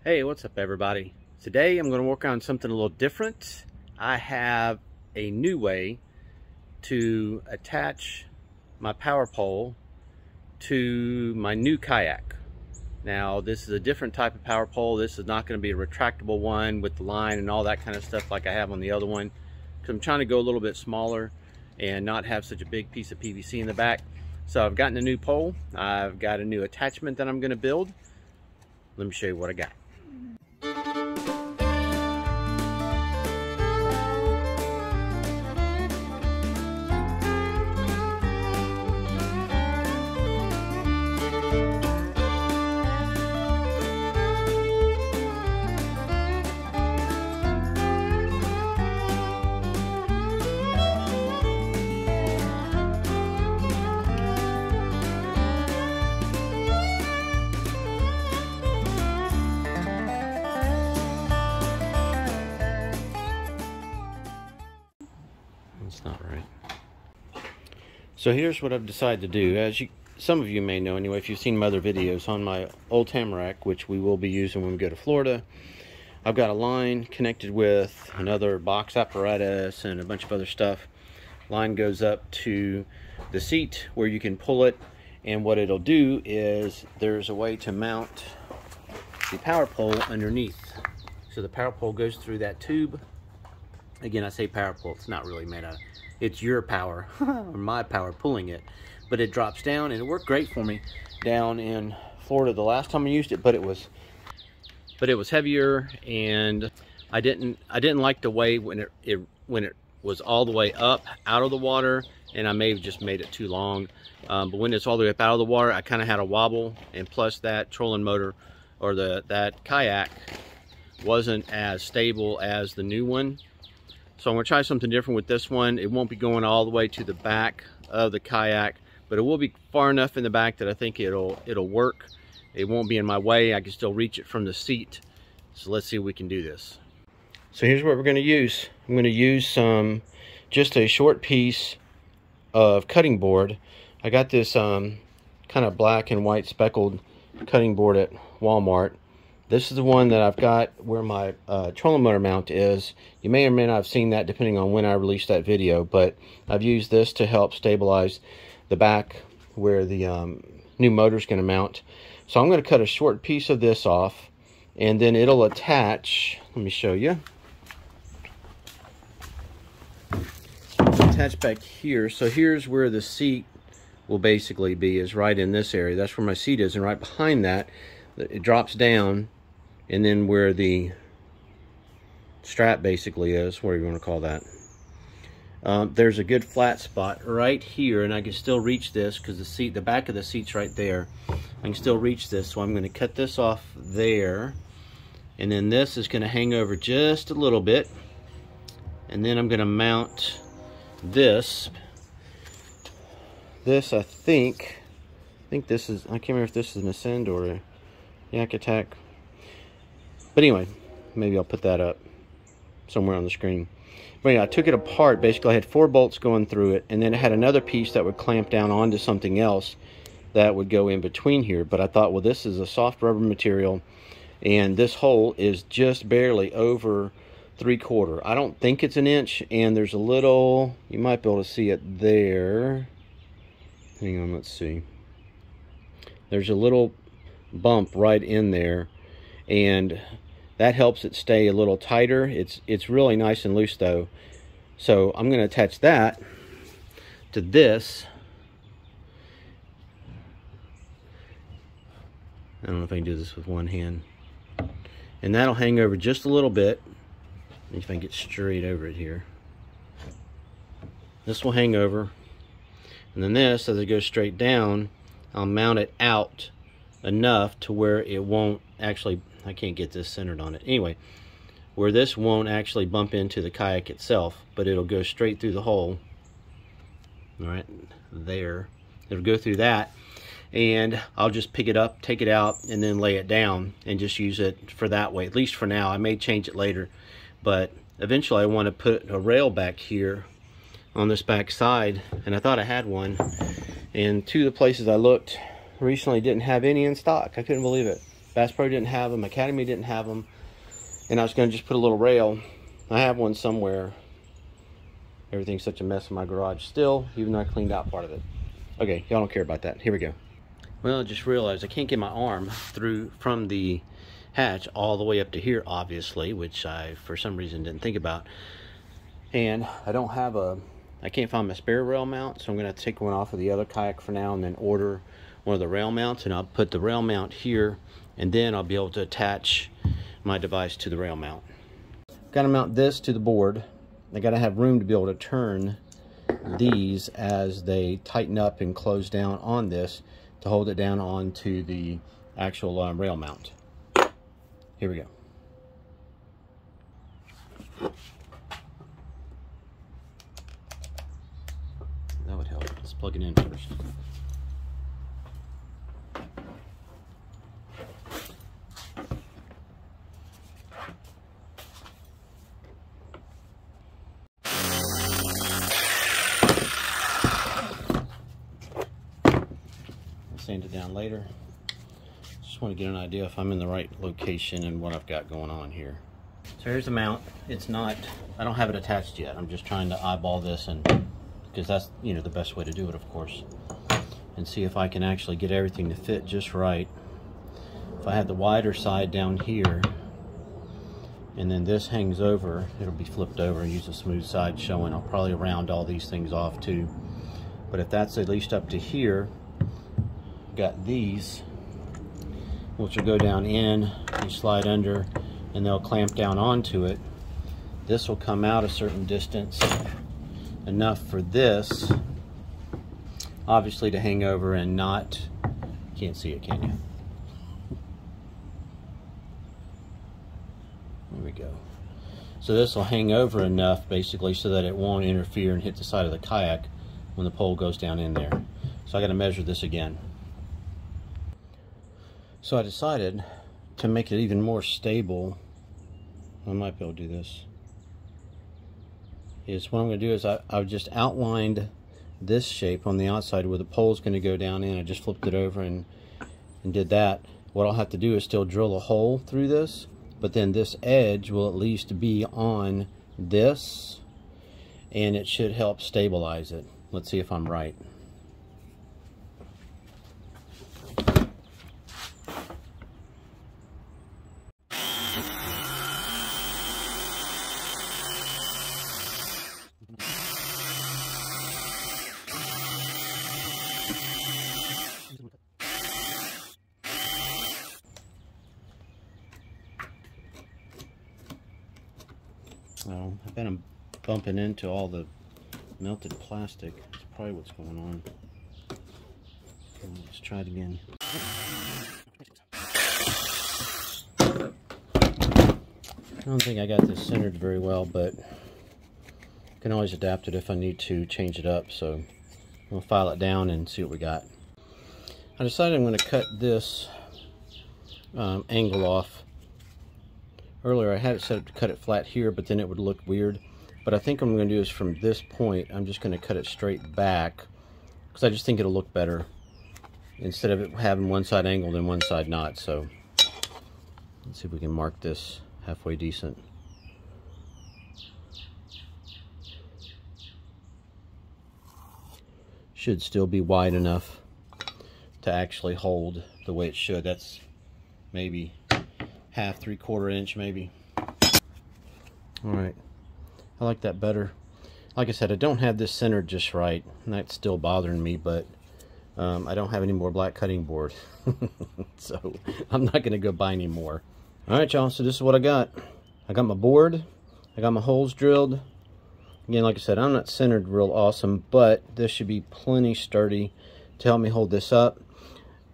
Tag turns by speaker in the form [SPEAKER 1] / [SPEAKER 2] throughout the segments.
[SPEAKER 1] Hey, what's up everybody? Today I'm going to work on something a little different. I have a new way to attach my power pole to my new kayak. Now this is a different type of power pole. This is not going to be a retractable one with the line and all that kind of stuff like I have on the other one, because I'm trying to go a little bit smaller and not have such a big piece of PVC in the back. So I've gotten a new pole. I've got a new attachment that I'm going to build. Let me show you what I got. It's not right. So here's what I've decided to do. As some of you may know anyway, if you've seen my other videos, on my old Tamarack, which we will be using when we go to Florida, I've got a line connected with another box apparatus and a bunch of other stuff. Line goes up to the seat where you can pull it, and what it'll do is there's a way to mount the power pole underneath. So the power pole goes through that tube. Again, I say power pole, it's not really made out of, it's your power, or my power pulling it. But it drops down, and it worked great for me down in Florida the last time I used it, but it was heavier, and I didn't like the way when it was all the way up out of the water, and I may have just made it too long. But when it's all the way up out of the water, I kind of had a wobble, and plus that trolling motor, or that kayak, wasn't as stable as the new one. So I'm going to try something different with this one. It won't be going all the way to the back of the kayak, but it will be far enough in the back that I think it'll work. It won't be in my way. I can still reach it from the seat. So let's see if we can do this. So here's what we're going to use. I'm going to use just a short piece of cutting board. I got this kind of black and white speckled cutting board at Walmart. This is the one that I've got where my trolling motor mount is. You may or may not have seen that depending on when I released that video, but I've used this to help stabilize the back where the new motor is going to mount. So I'm going to cut a short piece of this off, and then it'll attach. Let me show you. Attach back here. So here's where the seat will basically be, is right in this area. That's where my seat is, and right behind that, it drops down, and then where the strap basically is, what do you want to call that, there's a good flat spot right here, and I can still reach this because the back of the seat's right there. I can still reach this, so I'm going to cut this off there, and then this is going to hang over just a little bit, and then I'm going to mount this. I think this is, I can't remember if this is an Ascend or a Yak Attack. But anyway, maybe I'll put that up somewhere on the screen. But yeah, I took it apart. Basically, I had 4 bolts going through it, and then it had another piece that would clamp down onto something else that would go in between here. But I thought, well, this is a soft rubber material, and this hole is just barely over 3/4. I don't think it's an inch, and there's a little, you might be able to see it there. Hang on, let's see. There's a little bump right in there, and that helps it stay a little tighter. It's really nice and loose though. So I'm going to attach that to this. I don't know if I can do this with one hand, and that'll hang over just a little bit. Let me see if I can get straight over it here. This will hang over, and then this, as it goes straight down, I'll mount it out enough to where it won't actually, I can't get this centered on it. Anyway, where this won't actually bump into the kayak itself, but it'll go straight through the hole. All right, there. It'll go through that, and I'll just pick it up, take it out, and then lay it down and just use it for that way, at least for now. I may change it later, but eventually I want to put a rail back here on this back side, and I thought I had one, and 2 of the places I looked recently didn't have any in stock. I couldn't believe it. Bass Pro didn't have them, Academy didn't have them, and I was going to just put a little rail. I have one somewhere. Everything's such a mess in my garage still, even though I cleaned out part of it. Okay, y'all don't care about that. Here we go. Well, I just realized I can't get my arm through from the hatch all the way up to here, obviously, which I, for some reason, didn't think about. And I can't find my spare rail mount, so I'm going to take one off of the other kayak for now and then order one of the rail mounts, and I'll put the rail mount here, and then I'll be able to attach my device to the rail mount. Got to mount this to the board. I got to have room to be able to turn these as they tighten up and close down on this to hold it down onto the actual rail mount. Here we go. That would help. Let's plug it in first. Sand it down later. Just want to get an idea if I'm in the right location and what I've got going on here. So here's the mount. It's not, I don't have it attached yet. I'm just trying to eyeball this, and because that's, you know, the best way to do it, of course, and see if I can actually get everything to fit just right. If I have the wider side down here and then this hangs over, it'll be flipped over and use a smooth side showing. I'll probably round all these things off too, but if that's at least up to here, got these which will go down in, you slide under, and they'll clamp down onto it. This will come out a certain distance, enough for this obviously to hang over and not, can't see it, can you? There we go. So this will hang over enough basically so that it won't interfere and hit the side of the kayak when the pole goes down in there. So I got to measure this again. So I decided to make it even more stable. I might be able to do this. Is what I'm going to do is I've just outlined this shape on the outside where the pole's going to go down in. I just flipped it over and did that. What I'll have to do is still drill a hole through this, but then this edge will at least be on this, and it should help stabilize it. Let's see if I'm right. Oh, I bet I'm bumping into all the melted plastic. That's probably what's going on. Let's try it again. I don't think I got this centered very well, but I can always adapt it if I need to change it up. So we'll file it down and see what we got. I decided I'm going to cut this angle off. Earlier I had it set up to cut it flat here, but then it would look weird. But I think what I'm going to do is from this point, I'm just going to cut it straight back, because I just think it'll look better instead of it having one side angled and one side not. So let's see if we can mark this halfway decent. Should still be wide enough to actually hold the way it should. That's maybe half, 3/4 inch maybe. All right, I like that better. Like I said, I don't have this centered just right, and that's still bothering me, but I don't have any more black cutting board. So I'm not gonna go buy any more. All right, y'all, so this is what I got. I got my board, I got my holes drilled. Again, like I said, I'm not centered real awesome, but this should be plenty sturdy to help me hold this up.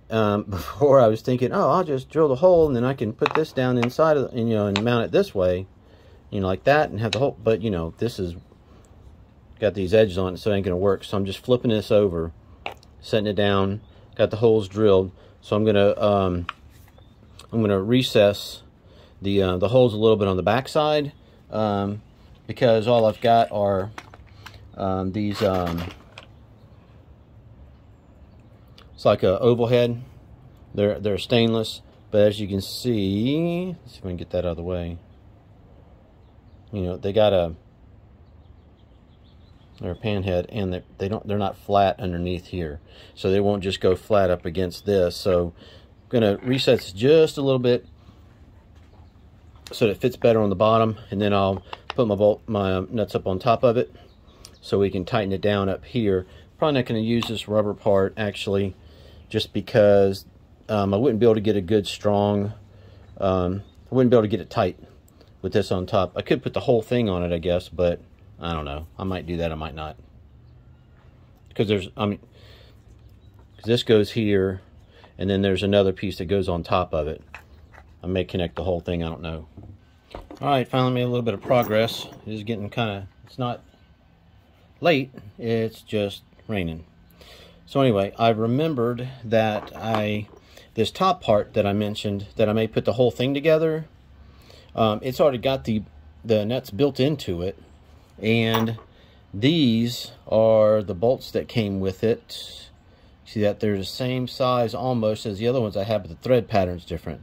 [SPEAKER 1] Before I was thinking, oh, I'll just drill the hole and then I can put this down inside of, and, you know, and mount it this way, you know, like that, and have the hole. But you know, this is got these edges on it, so it ain't gonna work. So I'm just flipping this over, setting it down. Got the holes drilled, so I'm gonna recess the holes a little bit on the back side, because all I've got are these. It's like a oval head. They're stainless, But as you can see, let's see if I can get that out of the way. You know, they got they're a panhead, and they're not flat underneath here, so they won't just go flat up against this. So I'm gonna reset this just a little bit so that it fits better on the bottom, and then I'll put my nuts up on top of it so we can tighten it down up here. Probably not going to use this rubber part actually, just because I wouldn't be able to get a good strong, I wouldn't be able to get it tight with this on top. I could put the whole thing on it, I guess, but I don't know. I might do that, I might not. Because because this goes here, and then there's another piece that goes on top of it. I may connect the whole thing, I don't know. Alright, finally made a little bit of progress. It is getting kind of, it's not late, it's just raining. So anyway, I remembered that this top part that I mentioned, that I may put the whole thing together, it's already got the nuts built into it, and these are the bolts that came with it. See that they're the same size almost as the other ones I have, but the thread pattern's different.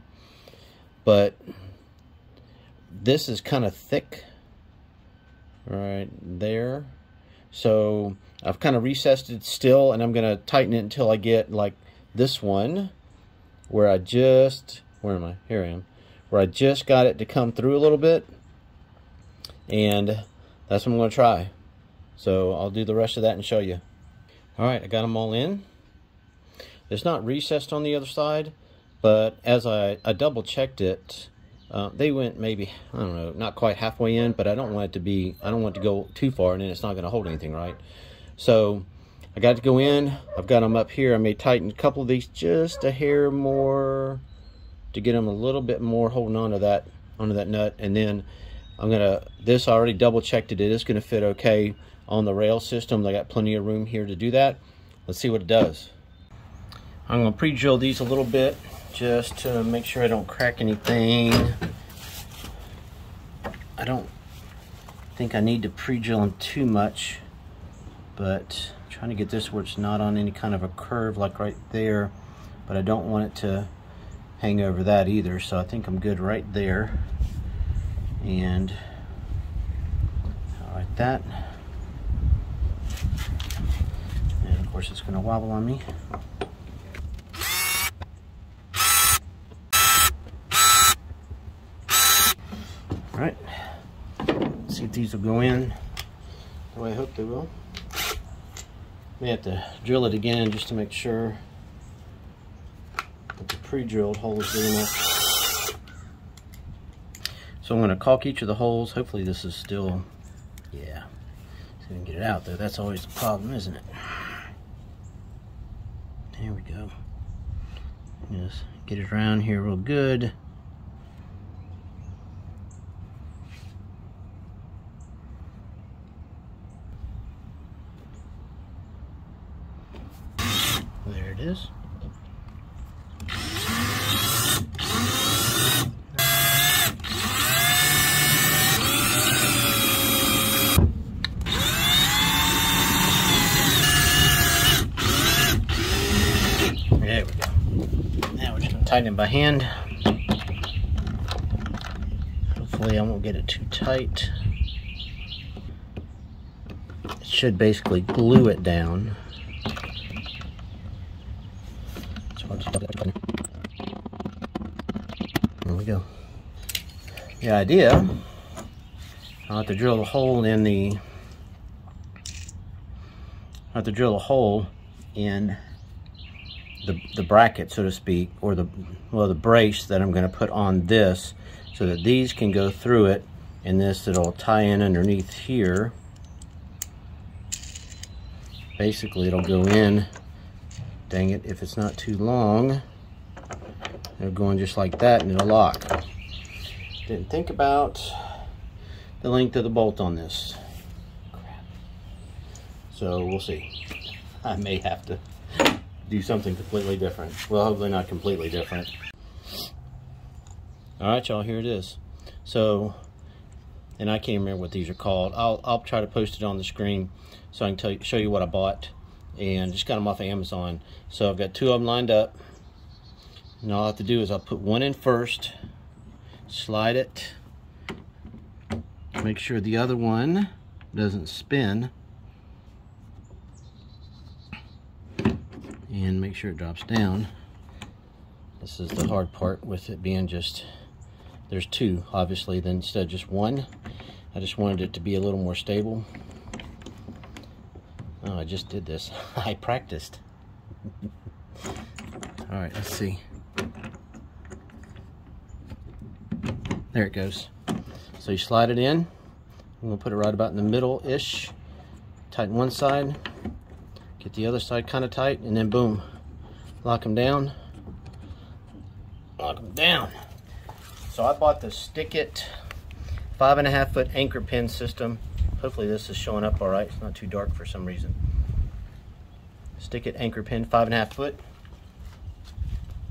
[SPEAKER 1] But this is kind of thick right there, so I've kind of recessed it still, and I'm going to tighten it until I get like this one where I just, where am I? Here I am. Where I just got it to come through a little bit, and that's what I'm going to try. So I'll do the rest of that and show you. Alright, I got them all in. It's not recessed on the other side, but as I double checked it, they went maybe, I don't know, not quite halfway in, but I don't want it to go too far, and then it's not going to hold anything, right? So I got to go in. I've got them up here. I may tighten a couple of these just a hair more to get them a little bit more holding onto that nut, and then I'm gonna, this I already double checked it. It is going to fit okay on the rail system. I got plenty of room here to do that. Let's see what it does. I'm going to pre-drill these a little bit just to make sure I don't crack anything. I don't think I need to pre-drill them too much, but I'm trying to get this where it's not on any kind of a curve like right there, but I don't want it to hang over that either, so I think I'm good right there. And like that. And of course it's going to wobble on me. Alright, let's see if these will go in the way I hope they will. May have to drill it again just to make sure that the pre-drilled hole is good enough. So I'm going to caulk each of the holes. Hopefully this is still, yeah. See if we can get it out though. That's always the problem, isn't it? There we go. Just get it around here real good. There it is. There we go. Now we're just going to tighten it by hand. Hopefully I won't get it too tight. It should basically glue it down. There we go. The idea, I'll have to drill a hole in the, the bracket, so to speak, or the brace that I'm going to put on this, so that these can go through it, and this it'll tie in underneath here. Basically it'll go in, dang it, if it's not too long, it'll go in just like that and it'll lock. Didn't think about the length of the bolt on this. Crap. So we'll see. I may have to do something completely different. Well, hopefully not completely different. Alright y'all, here it is. So, and I can't remember what these are called. I'll try to post it on the screen so I can show you what I bought, and just got them off of Amazon. So I've got two of them lined up, And all I have to do is I'll put one in first, slide it, make sure the other one doesn't spin, and make sure it drops down. This is the hard part with it being just, there's two obviously, then instead of just one. I just wanted it to be a little more stable. Oh, I just did this. I practiced. All right, let's see. There it goes. So you slide it in. I'm gonna put it right about in the middle-ish. Tighten one side, get the other side kind of tight, and then boom, lock them down. Lock them down. So I bought the Stick It 5.5 foot anchor pin system. Hopefully this is showing up all right. It's not too dark for some reason. Stick It anchor pin 5.5 foot.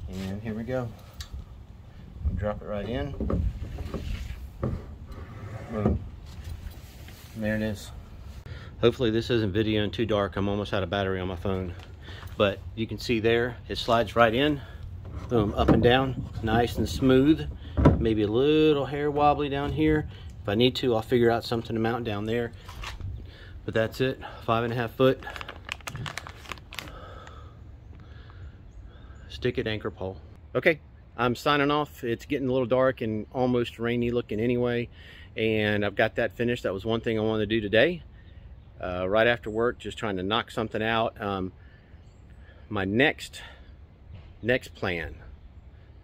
[SPEAKER 1] And here we go. I'll drop it right in. Boom. And there it is. Hopefully this isn't videoing too dark. I'm almost out of battery on my phone. But you can see there, it slides right in. Boom, up and down, nice and smooth. Maybe a little hair wobbly down here. If I need to, I'll figure out something to mount down there. But that's it, 5.5 foot. Stick It anchor pole. Okay, I'm signing off. It's getting a little dark and almost rainy looking anyway. And I've got that finished. That was one thing I wanted to do today. Right after work, just trying to knock something out. My next plan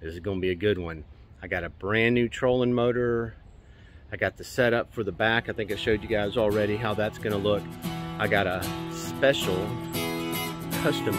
[SPEAKER 1] is going to be a good one. I got a brand new trolling motor. I got the setup for the back. I think I showed you guys already how that's going to look. I got a special custom